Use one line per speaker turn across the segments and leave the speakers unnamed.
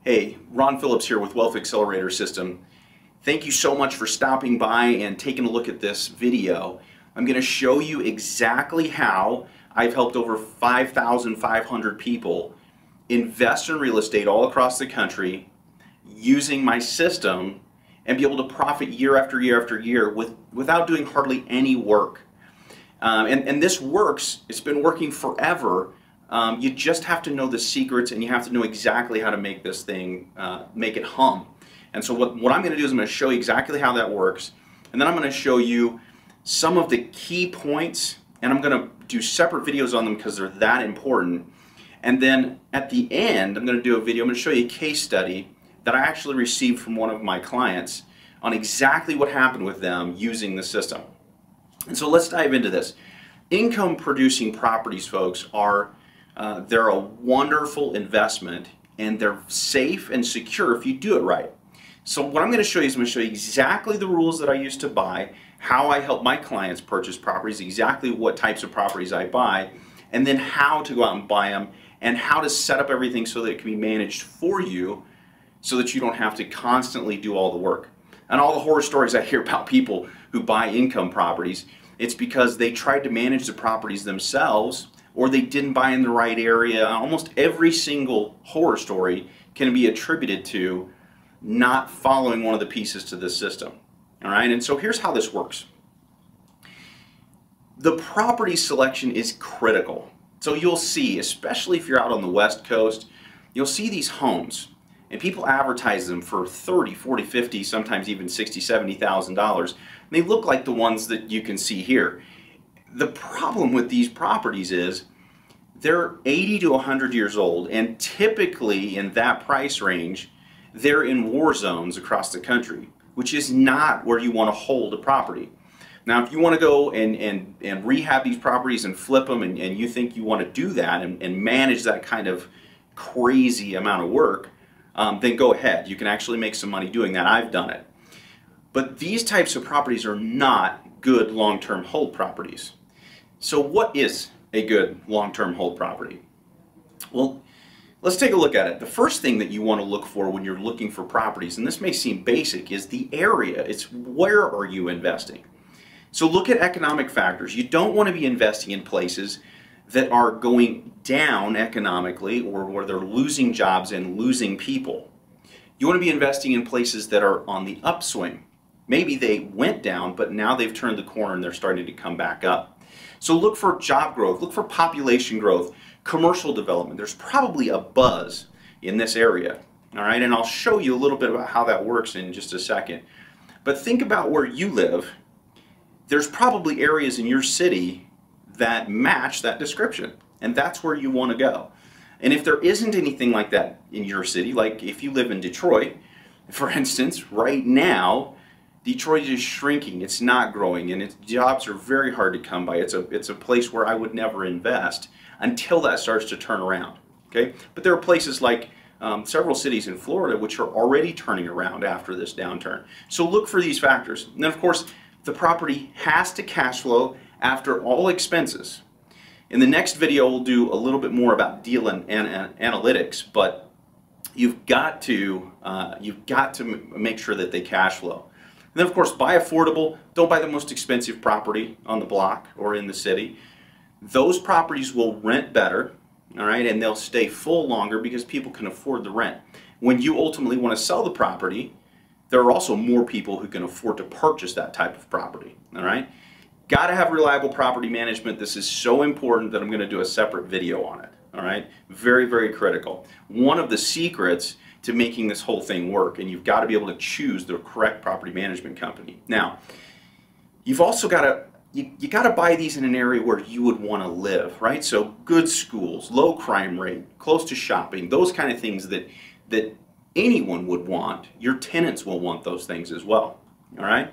Hey, Ron Phillips here with Wealth Accelerator System. Thank you so much for stopping by and taking a look at this video. I'm going to show you exactly how I've helped over 5,500 people invest in real estate all across the country using my system and be able to profit year after year after year without doing hardly any work. And this works. It's been working forever. You just have to know the secrets, and you have to know exactly how to make this thing, make it hum. And so what I'm going to do is I'm going to show you exactly how that works, and then I'm going to show you some of the key points, and I'm going to do separate videos on them because they're that important. And then at the end, I'm going to do a video. I'm going to show you a case study that I actually received from one of my clients on exactly what happened with them using the system. And so let's dive into this. Income producing properties, folks, are they're a wonderful investment, and they're safe and secure if you do it right. So what I'm going to show you is I'm going to show you exactly the rules that I use to buy, how I help my clients purchase properties, exactly what types of properties I buy, and then how to go out and buy them, and how to set up everything so that it can be managed for you so that you don't have to constantly do all the work. And all the horror stories I hear about people who buy income properties, it's because they tried to manage the properties themselves, or they didn't buy in the right area. Almost every single horror story can be attributed to not following one of the pieces to this system. All right, and so here's how this works. The property selection is critical. So you'll see, especially if you're out on the West Coast, you'll see these homes, and people advertise them for $30, $40, $50, sometimes even $60,000, $70,000. They look like the ones that you can see here. The problem with these properties is they're 80 to 100 years old, and typically in that price range, they're in war zones across the country, which is not where you want to hold a property. Now, if you want to go and rehab these properties and flip them, and you think you want to do that and manage that kind of crazy amount of work, then go ahead. You can actually make some money doing that. I've done it. But these types of properties are not good long-term hold properties. So what is a good long-term hold property? Well, let's take a look at it. The first thing that you want to look for when you're looking for properties, and this may seem basic, is the area. It's where are you investing? So look at economic factors. You don't want to be investing in places that are going down economically, or where they're losing jobs and losing people. You want to be investing in places that are on the upswing. Maybe they went down, but now they've turned the corner and they're starting to come back up. So look for job growth, look for population growth, commercial development. There's probably a buzz in this area, all right? And I'll show you a little bit about how that works in just a second. But think about where you live. There's probably areas in your city that match that description, and that's where you want to go. And if there isn't anything like that in your city, like if you live in Detroit, for instance, right now, Detroit is shrinking, it's not growing, and its jobs are very hard to come by. It's a place where I would never invest until that starts to turn around, okay? But there are places like several cities in Florida which are already turning around after this downturn. So look for these factors. And then of course, the property has to cash flow after all expenses. In the next video, we'll do a little bit more about deal and analytics, but you've got to make sure that they cash flow. And then of course, buy affordable. Don't buy the most expensive property on the block or in the city. Those properties will rent better, all right, and they'll stay full longer because people can afford the rent. When you ultimately want to sell the property, there are also more people who can afford to purchase that type of property, all right? Got to have reliable property management. This is so important that I'm going to do a separate video on it, all right? Very, very critical. One of the secrets to making this whole thing work, and you've got to be able to choose the correct property management company. Now, you've also got to you got to buy these in an area where you would want to live, right? So good schools, low crime rate, close to shopping, those kind of things that anyone would want. Your tenants will want those things as well, all right?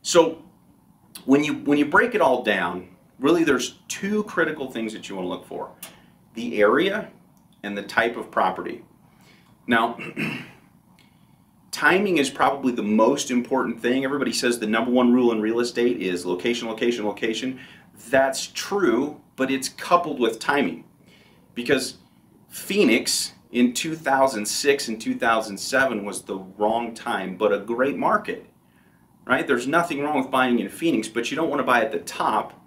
So when you break it all down, really there's two critical things that you want to look for: the area and the type of property. Now, timing is probably the most important thing. Everybody says the #1 rule in real estate is location, location, location. That's true, but it's coupled with timing. Because Phoenix in 2006 and 2007 was the wrong time, but a great market, right? There's nothing wrong with buying in Phoenix, but you don't want to buy at the top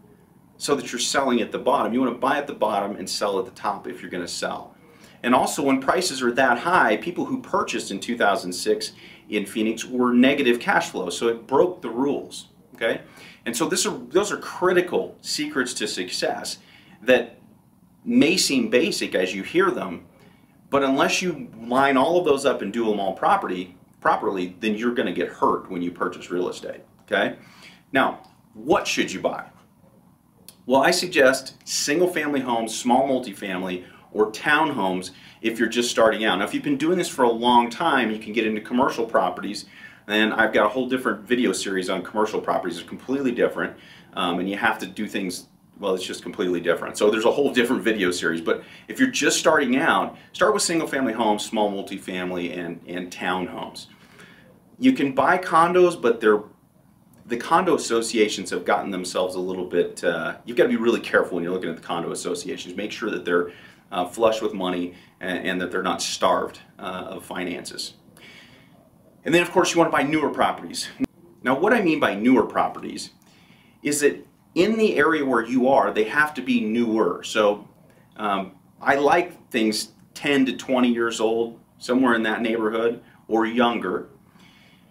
so that you're selling at the bottom. You want to buy at the bottom and sell at the top if you're going to sell. And also, when prices are that high, people who purchased in 2006 in Phoenix were negative cash flow, so it broke the rules, okay? And so those are critical secrets to success that may seem basic as you hear them, but unless you line all of those up and do them all properly, then you're going to get hurt when you purchase real estate, okay? Now, what should you buy? Well, I suggest single-family homes, small multifamily, or townhomes if you're just starting out. Now, if you've been doing this for a long time, you can get into commercial properties, and I've got a whole different video series on commercial properties. It's completely different, and you have to do things, well, it's just completely different. So there's a whole different video series, but if you're just starting out, start with single-family homes, small multifamily, and townhomes. You can buy condos, but the condo associations have gotten themselves a little bit, you've got to be really careful when you're looking at the condo associations. Make sure that they're flush with money and that they're not starved of finances. And then, of course, you want to buy newer properties. Now, what I mean by newer properties is that in the area where you are, they have to be newer. So I like things 10 to 20 years old, somewhere in that neighborhood, or younger.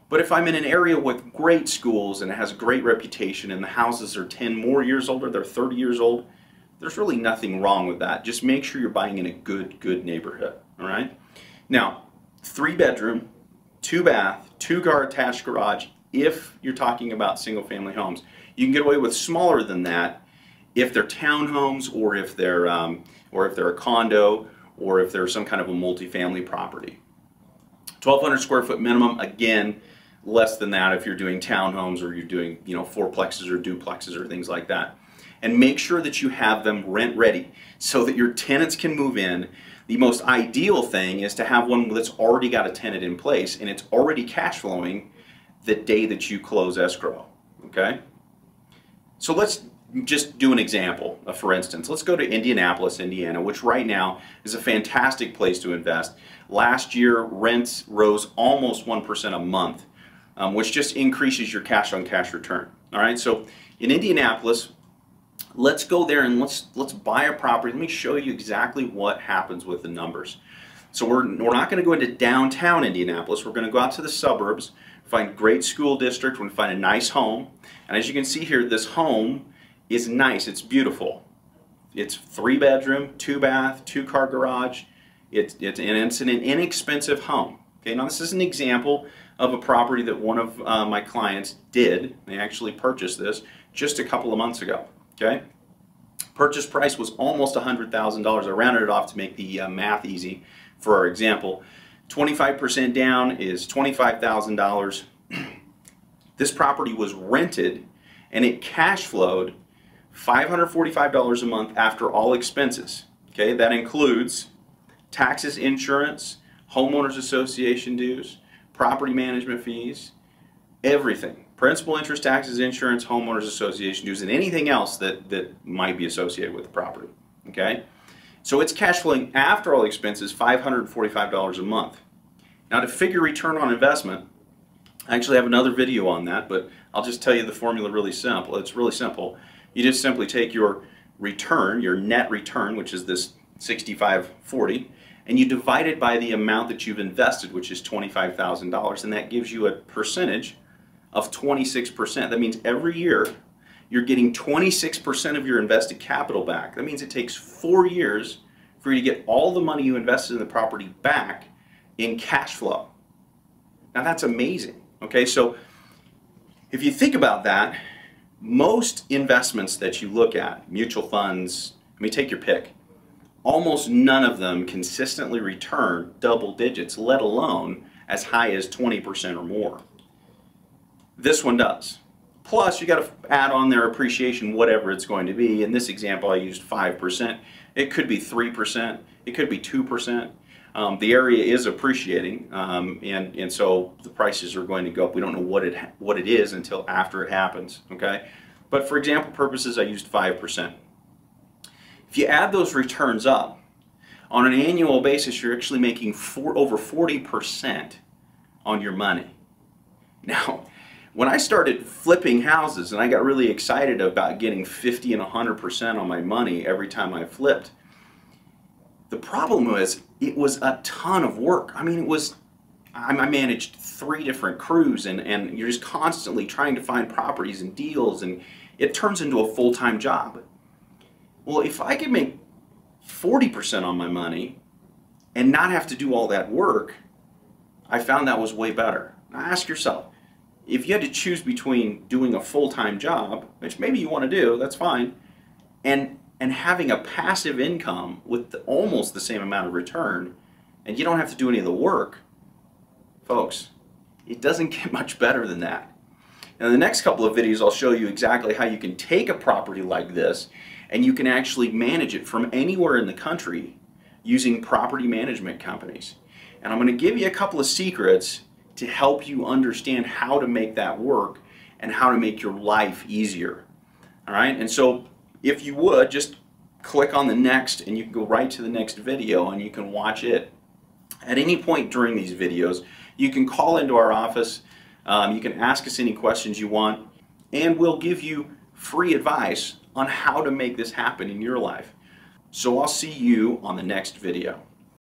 But if I'm in an area with great schools and it has a great reputation and the houses are 10 more years old or they're 30 years old, there's really nothing wrong with that. Just make sure you're buying in a good neighborhood, all right? Now, 3-bedroom, 2-bath, 2-car attached garage, if you're talking about single-family homes. You can get away with smaller than that if they're townhomes or if they're a condo or if they're some kind of a multifamily property. 1,200 square foot minimum, again, less than that if you're doing townhomes or you're doing, fourplexes or duplexes or things like that. And make sure that you have them rent ready so that your tenants can move in. The most ideal thing is to have one that's already got a tenant in place and it's already cash flowing the day that you close escrow, okay? So let's just do an example. For instance, let's go to Indianapolis, Indiana, which right now is a fantastic place to invest. Last year, rents rose almost 1% a month, which just increases your cash-on-cash return. All right, so in Indianapolis, let's go there and let's buy a property. Let me show you exactly what happens with the numbers. So we're not going to go into downtown Indianapolis. We're going to go out to the suburbs, find a great school district, we're going to find a nice home. And as you can see here, this home is nice. It's beautiful. It's 3-bedroom, 2-bath, 2-car garage. It's an inexpensive home. Okay, now this is an example of a property that one of my clients did. They actually purchased this just a couple of months ago. Okay, purchase price was almost $100,000. I rounded it off to make the math easy for our example. 25% down is $25,000. This property was rented and it cash flowed $545 a month after all expenses. Okay, that includes taxes, insurance, homeowners association dues, property management fees, everything. Principal, interest, taxes, insurance, homeowners association dues, and anything else that might be associated with the property. Okay, so it's cash flowing after all expenses $545 a month. Now, to figure return on investment, I actually have another video on that, but I'll just tell you the formula really simple. It's really simple. You just simply take your return, your net return, which is this 6540, and you divide it by the amount that you've invested, which is $25,000, and that gives you a percentage of 26%. That means every year you're getting 26% of your invested capital back. That means it takes 4 years for you to get all the money you invested in the property back in cash flow. Now that's amazing. Okay, so if you think about that, most investments that you look at, mutual funds, take your pick, almost none of them consistently return double digits, let alone as high as 20% or more. This one does. Plus, you got to add on their appreciation, whatever it's going to be. In this example, I used 5%. It could be 3%. It could be 2%. The area is appreciating, and so the prices are going to go up. We don't know what it is until after it happens. Okay, but for example purposes, I used 5%. If you add those returns up, On an annual basis, you're actually making over 40% on your money. Now, when I started flipping houses and I got really excited about getting 50 and 100% on my money every time I flipped, the problem was it was a ton of work. I mean, I managed 3 different crews, and you're just constantly trying to find properties and deals, and it turns into a full-time job. Well, if I could make 40% on my money and not have to do all that work, I found that was way better. Now ask yourself, if you had to choose between doing a full-time job, which maybe you want to do, that's fine, and having a passive income with almost the same amount of return, and you don't have to do any of the work, folks, it doesn't get much better than that. Now, in the next couple of videos, I'll show you exactly how you can take a property like this and you can actually manage it from anywhere in the country using property management companies. And I'm going to give you a couple of secrets to help you understand how to make that work and how to make your life easier. All right, and so if you would, just click on the next and you can go right to the next video and you can watch it. At any point during these videos, you can call into our office, you can ask us any questions you want, and we'll give you free advice on how to make this happen in your life. So I'll see you on the next video.